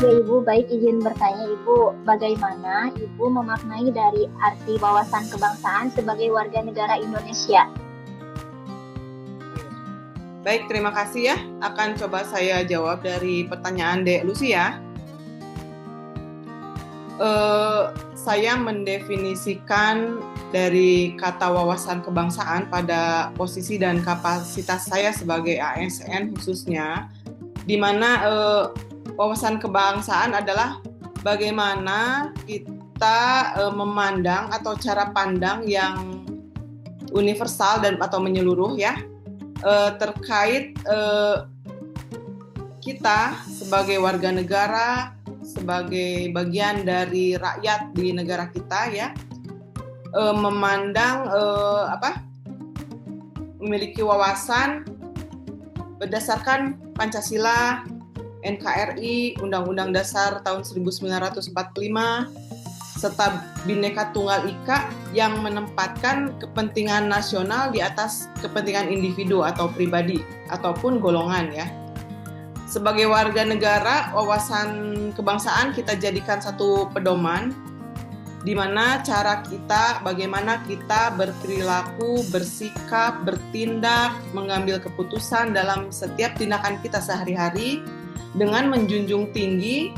Ya Ibu, baik izin bertanya Ibu, bagaimana Ibu memaknai dari arti wawasan kebangsaan sebagai warga negara Indonesia? Baik, terima kasih ya. Akan coba saya jawab dari pertanyaan Dek Lucy ya. Saya mendefinisikan dari kata wawasan kebangsaan pada posisi dan kapasitas saya sebagai ASN khususnya, di mana wawasan kebangsaan adalah bagaimana kita memandang atau cara pandang yang universal dan atau menyeluruh ya terkait kita sebagai warga negara, sebagai bagian dari rakyat di negara kita ya, memandang memiliki wawasan berdasarkan Pancasila, NKRI, Undang-Undang Dasar tahun 1945, serta Bhinneka Tunggal Ika yang menempatkan kepentingan nasional di atas kepentingan individu atau pribadi ataupun golongan ya. Sebagai warga negara, wawasan kebangsaan kita jadikan satu pedoman di mana cara kita, bagaimana kita berperilaku, bersikap, bertindak, mengambil keputusan dalam setiap tindakan kita sehari-hari dengan menjunjung tinggi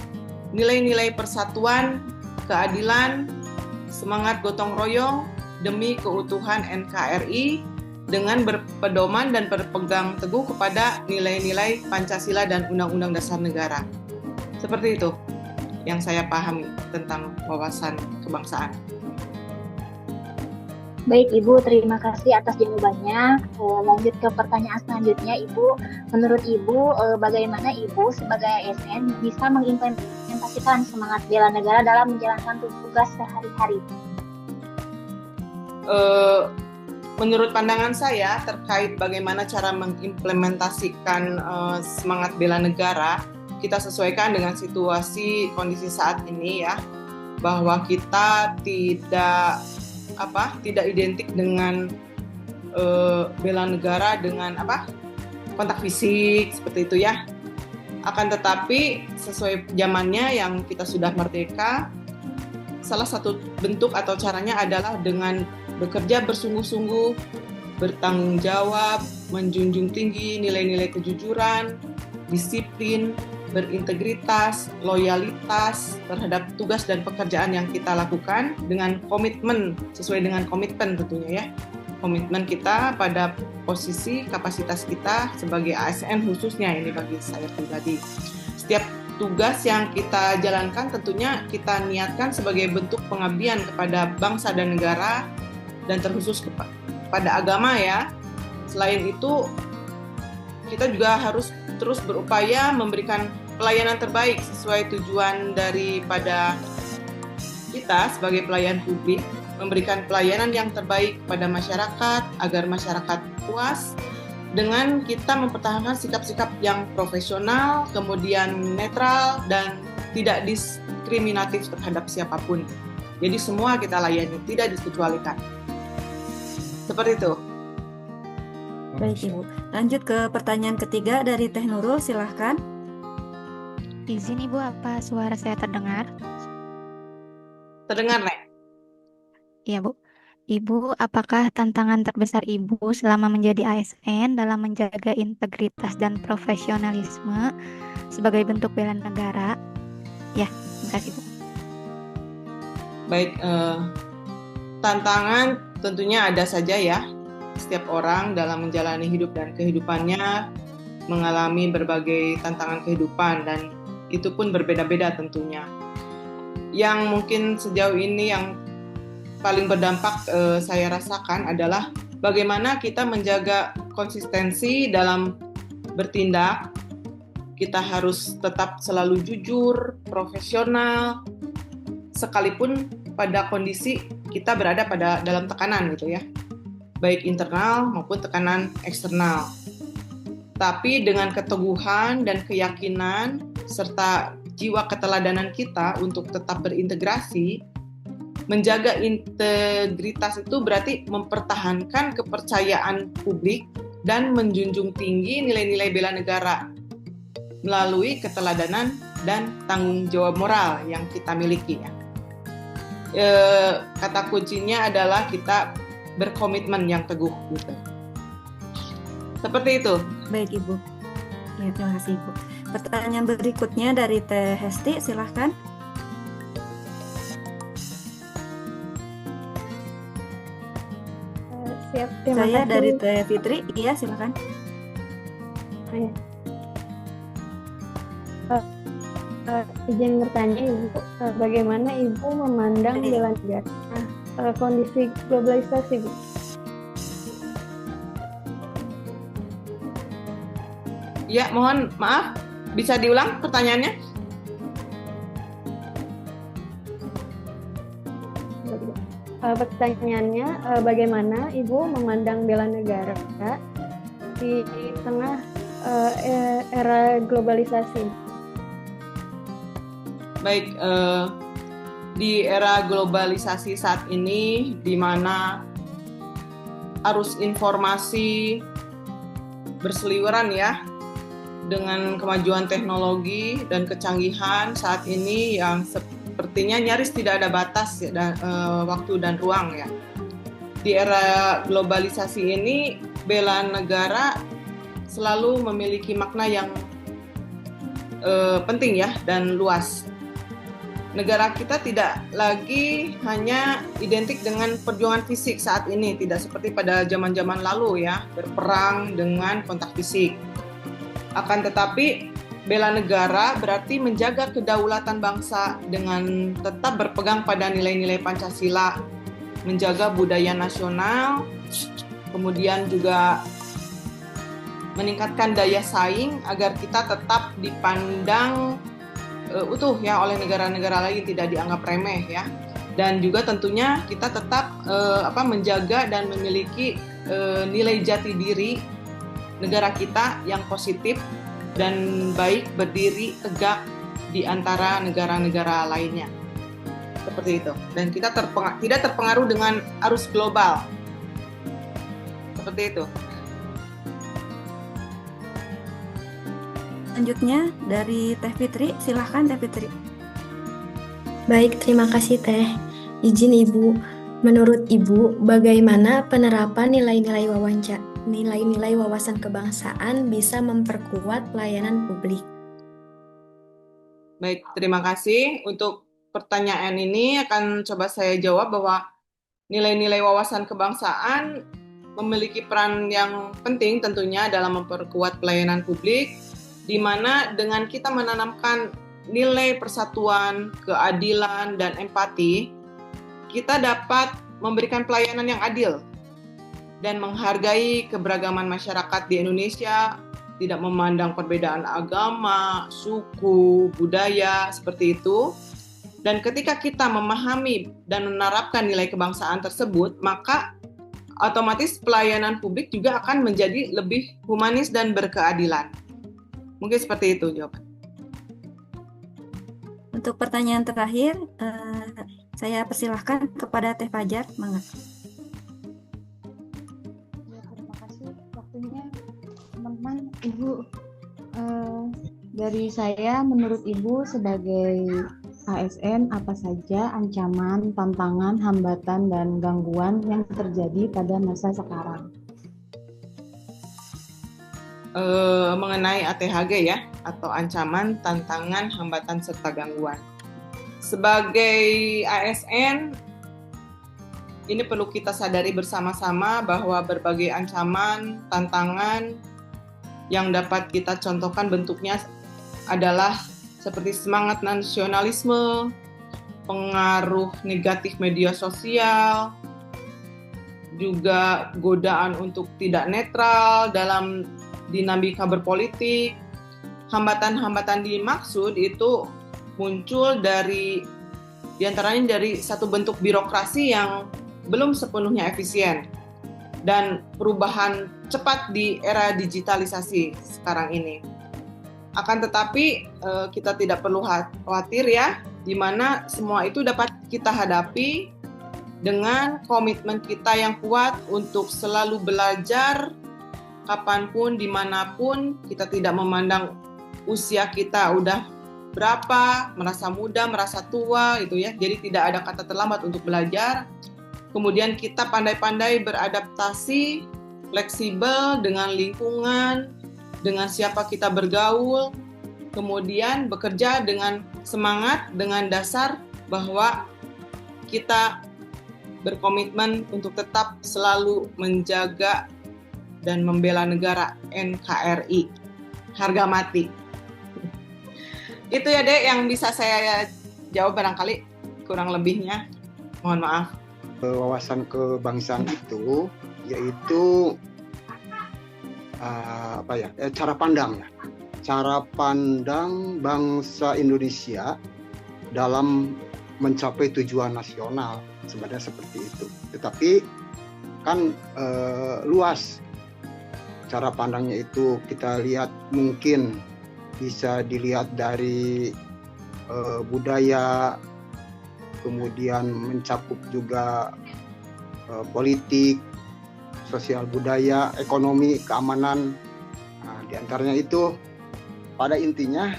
nilai-nilai persatuan, keadilan, semangat gotong royong demi keutuhan NKRI dengan berpedoman dan berpegang teguh kepada nilai-nilai Pancasila dan Undang-Undang Dasar Negara. Seperti itu yang saya pahami tentang wawasan kebangsaan. Baik Ibu, terima kasih atas jawabannya. Lanjut ke pertanyaan selanjutnya Ibu. Menurut Ibu, bagaimana Ibu sebagai ASN bisa mengimplementasikan semangat bela negara dalam menjalankan tugas sehari-hari? Menurut pandangan saya terkait bagaimana cara mengimplementasikan semangat bela negara, kita sesuaikan dengan situasi kondisi saat ini ya, bahwa kita tidak identik dengan bela negara dengan kontak fisik seperti itu ya. Akan tetapi sesuai zamannya yang kita sudah merdeka, salah satu bentuk atau caranya adalah dengan bekerja bersungguh-sungguh, bertanggung jawab, menjunjung tinggi nilai-nilai kejujuran, disiplin, berintegritas, loyalitas terhadap tugas dan pekerjaan yang kita lakukan dengan komitmen, sesuai dengan komitmen tentunya ya. Komitmen kita pada posisi kapasitas kita sebagai ASN khususnya ini bagi saya pribadi. Setiap tugas yang kita jalankan tentunya kita niatkan sebagai bentuk pengabdian kepada bangsa dan negara dan terkhusus kepada agama ya. Selain itu kita juga harus terus berupaya memberikan pelayanan terbaik sesuai tujuan daripada kita sebagai pelayan publik, memberikan pelayanan yang terbaik kepada masyarakat agar masyarakat puas dengan kita mempertahankan sikap-sikap yang profesional, kemudian netral dan tidak diskriminatif terhadap siapapun. Jadi semua kita layani, tidak dikecualikan. Seperti itu. Baik Ibu, lanjut ke pertanyaan ketiga dari Teh Nurul, silahkan. Izin Ibu, apa suara saya terdengar? Terdengar, Nek? Iya Bu. Ibu, apakah tantangan terbesar Ibu selama menjadi ASN dalam menjaga integritas dan profesionalisme sebagai bentuk bela negara? Ya, terima kasih Bu. Baik, tantangan tentunya ada saja ya. Setiap orang dalam menjalani hidup dan kehidupannya mengalami berbagai tantangan kehidupan dan itu pun berbeda-beda tentunya. Yang mungkin sejauh ini yang paling berdampak saya rasakan adalah bagaimana kita menjaga konsistensi dalam bertindak. Kita harus tetap selalu jujur, profesional, sekalipun pada kondisi kita berada dalam tekanan gitu ya, baik internal maupun tekanan eksternal. Tapi dengan keteguhan dan keyakinan serta jiwa keteladanan kita untuk tetap berintegrasi, menjaga integritas itu berarti mempertahankan kepercayaan publik dan menjunjung tinggi nilai-nilai bela negara melalui keteladanan dan tanggung jawab moral yang kita miliki ya. Kata kuncinya adalah kita berkomitmen yang teguh gitu. Seperti itu. Baik Ibu. Ya, terima kasih Ibu. Pertanyaan berikutnya dari Teh Hesti, silahkan. Siap, terima Saya kasih. dari Teh Fitri, iya silahkan. Izin bertanya Ibu, bagaimana Ibu memandang bela negara kondisi globalisasi, Bu? Ya, mohon maaf, bisa diulang pertanyaannya? Pertanyaannya, bagaimana Ibu memandang bela negara di tengah era globalisasi? Baik, di era globalisasi saat ini, di mana arus informasi berseliweran ya, dengan kemajuan teknologi dan kecanggihan saat ini yang sepertinya nyaris tidak ada batas waktu dan ruang ya. Di era globalisasi ini, bela negara selalu memiliki makna yang penting ya dan luas. Negara kita tidak lagi hanya identik dengan perjuangan fisik saat ini, tidak seperti pada zaman-zaman lalu ya, berperang dengan kontak fisik. Akan tetapi bela negara berarti menjaga kedaulatan bangsa dengan tetap berpegang pada nilai-nilai Pancasila, menjaga budaya nasional, kemudian juga meningkatkan daya saing agar kita tetap dipandang utuh ya oleh negara-negara lain, tidak dianggap remeh ya. Dan juga tentunya kita tetap menjaga dan memiliki nilai jati diri negara kita yang positif dan baik, berdiri tegak di antara negara-negara lainnya. Seperti itu. Dan kita tidak terpengaruh dengan arus global. Seperti itu. Selanjutnya dari Teh Fitri, silahkan Teh Fitri. Baik, terima kasih Teh. Izin Ibu, menurut Ibu, bagaimana penerapan nilai-nilai wawasan kebangsaan bisa memperkuat pelayanan publik? Baik, terima kasih. Untuk pertanyaan ini akan coba saya jawab bahwa nilai-nilai wawasan kebangsaan memiliki peran yang penting tentunya dalam memperkuat pelayanan publik, di mana dengan kita menanamkan nilai persatuan, keadilan, dan empati, kita dapat memberikan pelayanan yang adil dan menghargai keberagaman masyarakat di Indonesia, tidak memandang perbedaan agama, suku, budaya, seperti itu. Dan ketika kita memahami dan menerapkan nilai kebangsaan tersebut, maka otomatis pelayanan publik juga akan menjadi lebih humanis dan berkeadilan. Mungkin seperti itu jawaban. Untuk pertanyaan terakhir, saya persilahkan kepada Teh Fajar. Mangga. Terima kasih waktunya, teman-teman. Ibu, dari saya, menurut Ibu sebagai ASN, apa saja ancaman, tantangan, hambatan, dan gangguan yang terjadi pada masa sekarang? Mengenai ATHG ya, atau ancaman, tantangan, hambatan, serta gangguan. Sebagai ASN, ini perlu kita sadari bersama-sama bahwa berbagai ancaman, tantangan yang dapat kita contohkan bentuknya adalah seperti semangat nasionalisme, pengaruh negatif media sosial, juga godaan untuk tidak netral dalam dinamika berpolitik. Hambatan-hambatan dimaksud itu muncul diantaranya dari satu bentuk birokrasi yang belum sepenuhnya efisien dan perubahan cepat di era digitalisasi sekarang ini. Akan tetapi kita tidak perlu khawatir ya, di mana semua itu dapat kita hadapi dengan komitmen kita yang kuat untuk selalu belajar kapanpun, dimanapun. Kita tidak memandang usia kita udah berapa, merasa muda, merasa tua gitu ya. Jadi tidak ada kata terlambat untuk belajar. Kemudian kita pandai-pandai beradaptasi, fleksibel dengan lingkungan, dengan siapa kita bergaul, kemudian bekerja dengan semangat, dengan dasar bahwa kita berkomitmen untuk tetap selalu menjaga dan membela negara NKRI. Harga mati. Itu ya Dek yang bisa saya jawab, barangkali kurang lebihnya. Mohon maaf. Wawasan kebangsaan itu yaitu cara pandang ya. Cara pandang bangsa Indonesia dalam mencapai tujuan nasional, sebenarnya seperti itu. Tetapi kan luas cara pandangnya itu. Kita lihat, mungkin bisa dilihat dari budaya, kemudian mencakup juga politik, sosial budaya, ekonomi, keamanan. Nah, di antaranya itu pada intinya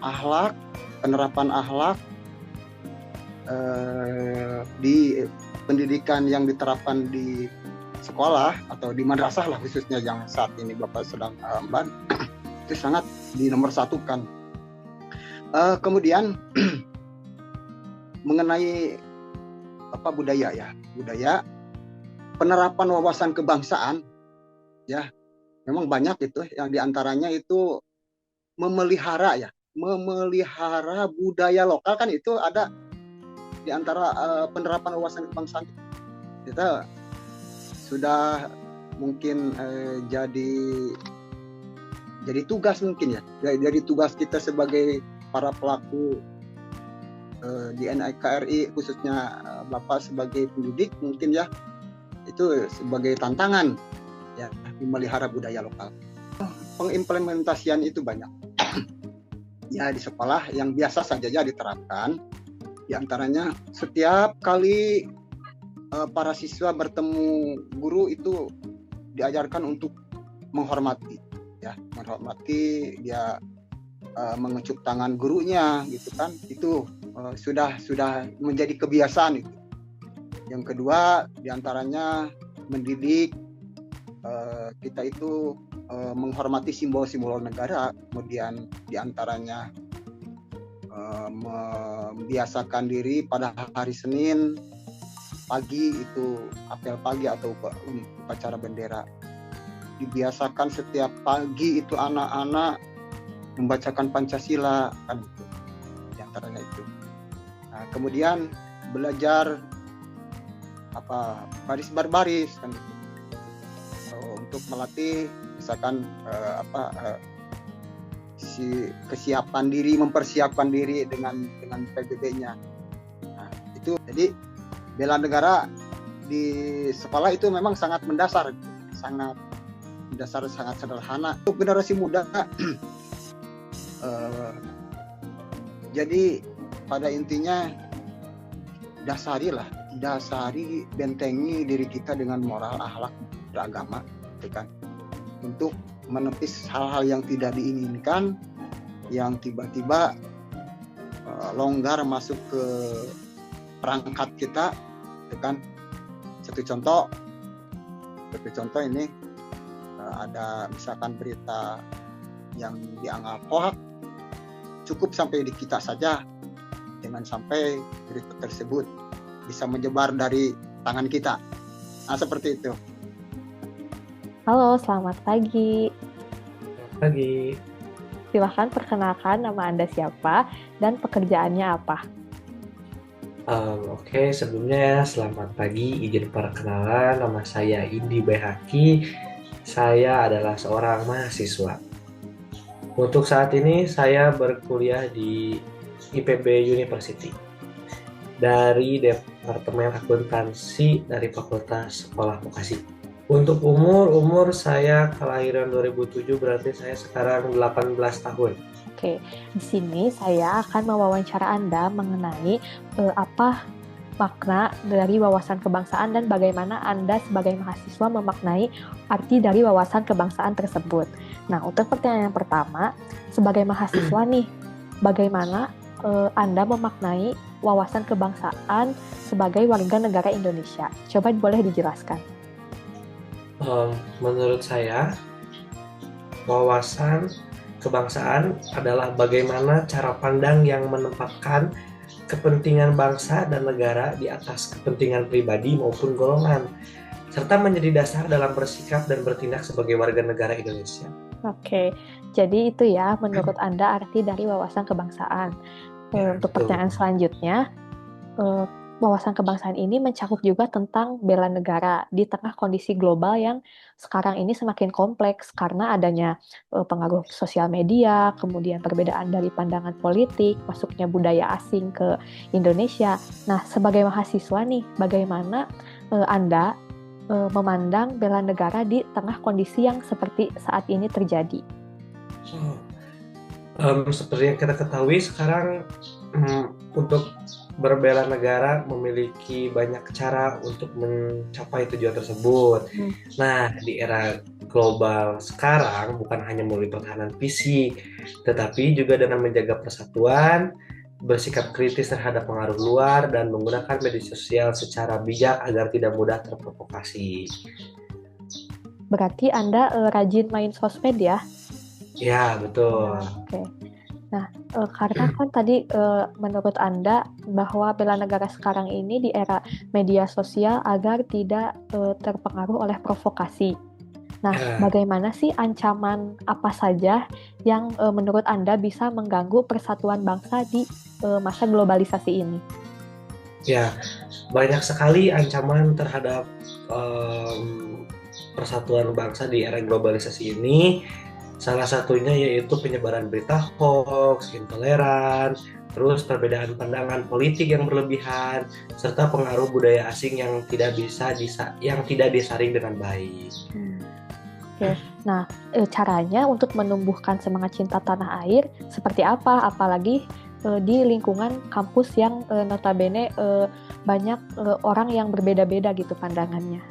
akhlak, penerapan akhlak di pendidikan yang diterapkan di sekolah atau di madrasah lah khususnya yang saat ini Bapak sedang emban, itu sangat dinomorsatukan. Kemudian mengenai budaya ya, budaya penerapan wawasan kebangsaan ya, memang banyak itu yang diantaranya itu memelihara budaya lokal. Kan itu ada di antara penerapan wawasan kebangsaan. Kita sudah mungkin jadi tugas mungkin ya, jadi tugas kita sebagai para pelaku di NKRI, khususnya Bapak sebagai pendidik mungkin ya, itu sebagai tantangan ya, memelihara budaya lokal. Pengimplementasian itu banyak ya di sekolah yang biasa saja ya diterapkan. Di antaranya setiap kali para siswa bertemu guru itu diajarkan untuk menghormati ya, menghormati dia, mengecup tangan gurunya gitu kan. Itu sudah menjadi kebiasaan itu. Yang kedua diantaranya mendidik kita itu menghormati simbol-simbol negara. Kemudian diantaranya membiasakan diri pada hari Senin pagi itu apel pagi atau upacara bendera. Dibiasakan setiap pagi itu anak-anak membacakan Pancasila kan, itu diantaranya itu. Nah, kemudian belajar baris berbaris kan gitu. Untuk melatih misalkan kesiapan diri, mempersiapkan diri dengan PBB-nya. Nah, itu jadi bela negara di sekolah itu memang sangat mendasar, sangat sederhana untuk generasi muda. Jadi pada intinya dasari, bentengi diri kita dengan moral, akhlak, beragama, kan, untuk menepis hal-hal yang tidak diinginkan, yang tiba-tiba longgar masuk ke perangkat kita, kan. Satu contoh ini ada misalkan berita yang dianggap hoax, cukup sampai di kita saja, jangan sampai berita tersebut bisa menyebar dari tangan kita. Nah, seperti itu. Halo, selamat pagi. Selamat pagi. Silahkan perkenalkan nama Anda siapa dan pekerjaannya apa. Oke, sebelumnya selamat pagi. Izin perkenalan, nama saya Indi Behaki. Saya adalah seorang mahasiswa. Untuk saat ini saya berkuliah di IPB University dari Departemen Akuntansi dari Fakultas Sekolah Vokasi. Untuk umur saya kelahiran 2007, berarti saya sekarang 18 tahun. Oke, di sini saya akan mewawancara Anda mengenai apa makna dari wawasan kebangsaan dan bagaimana Anda sebagai mahasiswa memaknai arti dari wawasan kebangsaan tersebut. Nah, untuk pertanyaan yang pertama, sebagai mahasiswa nih, bagaimana Anda memaknai wawasan kebangsaan sebagai warga negara Indonesia? Coba boleh dijelaskan. Menurut saya, wawasan kebangsaan adalah bagaimana cara pandang yang menempatkan kepentingan bangsa dan negara di atas kepentingan pribadi maupun golongan, serta menjadi dasar dalam bersikap dan bertindak sebagai warga negara Indonesia. Oke, jadi itu ya menurut Anda arti dari wawasan kebangsaan. Untuk pertanyaan selanjutnya, wawasan kebangsaan ini mencakup juga tentang bela negara di tengah kondisi global yang sekarang ini semakin kompleks karena adanya pengaruh sosial media, kemudian perbedaan dari pandangan politik, masuknya budaya asing ke Indonesia. Nah, sebagai mahasiswa nih, bagaimana Anda memandang bela negara di tengah kondisi yang seperti saat ini terjadi? Seperti yang kita ketahui sekarang, untuk berbela negara memiliki banyak cara untuk mencapai tujuan tersebut. Nah, di era global sekarang bukan hanya melalui pertahanan fisik, tetapi juga dengan menjaga persatuan, bersikap kritis terhadap pengaruh luar, dan menggunakan media sosial secara bijak agar tidak mudah terprovokasi. Berarti Anda rajin main sosmed ya? Ya, betul. Oke. Nah, karena kan tadi menurut Anda bahwa bela negara sekarang ini di era media sosial agar tidak terpengaruh oleh provokasi. Nah, bagaimana sih ancaman apa saja yang menurut Anda bisa mengganggu persatuan bangsa di masa globalisasi ini? Ya, banyak sekali ancaman terhadap persatuan bangsa di era globalisasi ini. Salah satunya yaitu penyebaran berita hoax, intoleran, terus perbedaan pandangan politik yang berlebihan, serta pengaruh budaya asing yang tidak disaring dengan baik. Oke. Nah, caranya untuk menumbuhkan semangat cinta tanah air seperti apa? Apalagi di lingkungan kampus yang notabene banyak orang yang berbeda-beda gitu pandangannya.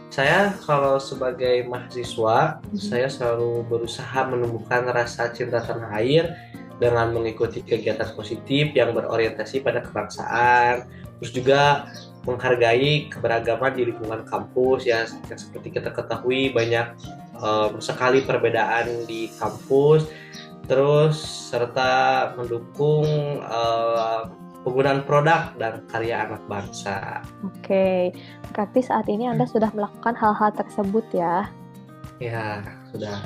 Saya kalau sebagai mahasiswa, saya selalu berusaha menumbuhkan rasa cinta tanah air dengan mengikuti kegiatan positif yang berorientasi pada kebangsaan, terus juga menghargai keberagaman di lingkungan kampus ya, seperti kita ketahui banyak sekali perbedaan di kampus, terus serta mendukung penggunaan produk dan karya anak bangsa. Oke, berarti saat ini Anda sudah melakukan hal-hal tersebut ya? Ya, sudah.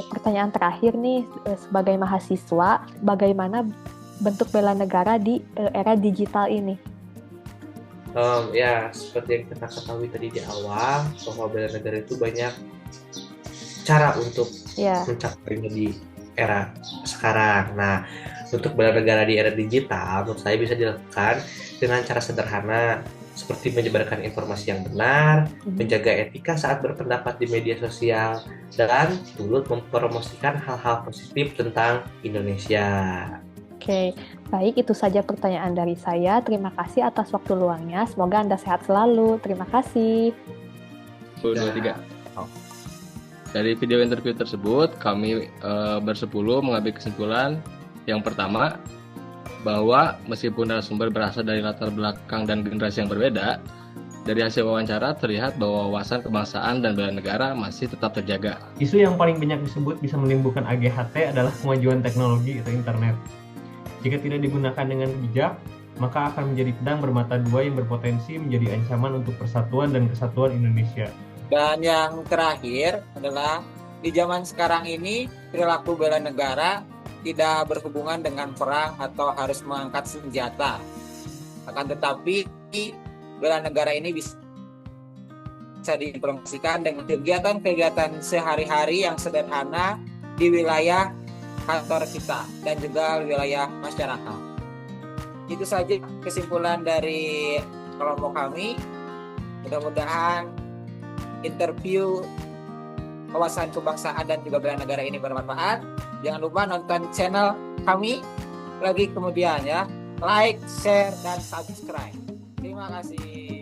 Pertanyaan terakhir nih, sebagai mahasiswa, bagaimana bentuk bela negara di era digital ini? Ya, seperti yang kita ketahui tadi di awal, bahwa bela negara itu banyak cara untuk mencapainya di era sekarang. Nah, untuk bela negara di era digital, menurut saya bisa dilakukan dengan cara sederhana, seperti menyebarkan informasi yang benar, menjaga etika saat berpendapat di media sosial, dan turut mempromosikan hal-hal positif tentang Indonesia. Oke, baik, itu saja pertanyaan dari saya. Terima kasih atas waktu luangnya. Semoga Anda sehat selalu. Terima kasih. 1, 2, 3. Dari video interview tersebut, kami bersepuluh mengambil kesimpulan. Yang pertama, bahwa meskipun narasumber berasal dari latar belakang dan generasi yang berbeda, dari hasil wawancara terlihat bahwa wawasan kebangsaan dan bela negara masih tetap terjaga. Isu yang paling banyak disebut bisa menimbulkan AGHT adalah kemajuan teknologi atau internet. Jika tidak digunakan dengan bijak, maka akan menjadi pedang bermata dua yang berpotensi menjadi ancaman untuk persatuan dan kesatuan Indonesia. Dan yang terakhir adalah di zaman sekarang ini perilaku bela negara tidak berhubungan dengan perang atau harus mengangkat senjata. Akan tetapi bela negara ini bisa diimplementasikan dengan kegiatan-kegiatan sehari-hari yang sederhana di wilayah kantor kita dan juga wilayah masyarakat. Itu saja kesimpulan dari kelompok kami. Mudah-mudahan interview wawasan kebangsaan dan juga bela negara ini bermanfaat. Jangan lupa nonton channel kami lagi kemudian ya. Like, share, dan subscribe. Terima kasih.